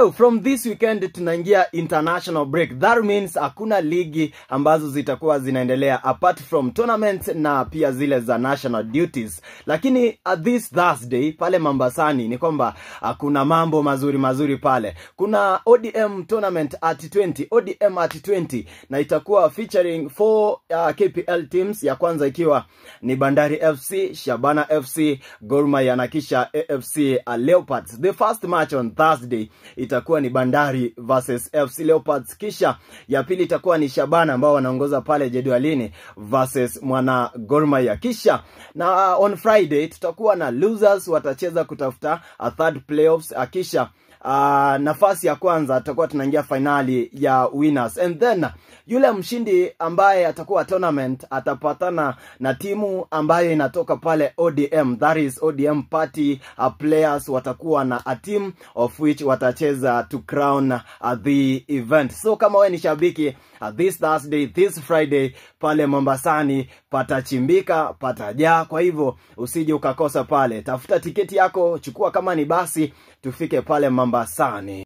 So from this weekend tunaingia international break. That means hakuna ligi ambazo zitakuwa zinaendelea apart from tournaments na pia zile za national duties. Lakini this Thursday pale Mombasani ni kwamba kuna mambo mazuri pale. Kuna ODM tournament at 20, ODM at 20, na itakuwa featuring 4 KPL teams, ya kwanza ikiwa ni Bandari FC, Shabana FC, Gor Mahia na kisha AFC Leopards. The first match on Thursday itakuwa ni Bandari versus FC Leopards, kisha ya pili itakuwa ni Shabana ambao wanaongoza pale jedwalini versus mwana Gor Mahia. Kisha na on Friday tutakuwa na losers watacheza kutafuta a third playoffs, kisha nafasi ya kwanza tutakuwa tunaingia finali ya winners, and then yule mshindi ambaye atakuwa tournament atapatana na timu ambayo inatoka pale ODM, that is ODM party players watakuwa na a team of which watacheza to crown the event. So kama wewe ni shabiki, this Thursday, this Friday pale Mombasani patachimbika, patajaa, kwa hivyo usije ukakosa pale. Tafuta tiketi yako, chukua kama ni basi tufike pale Mombasani.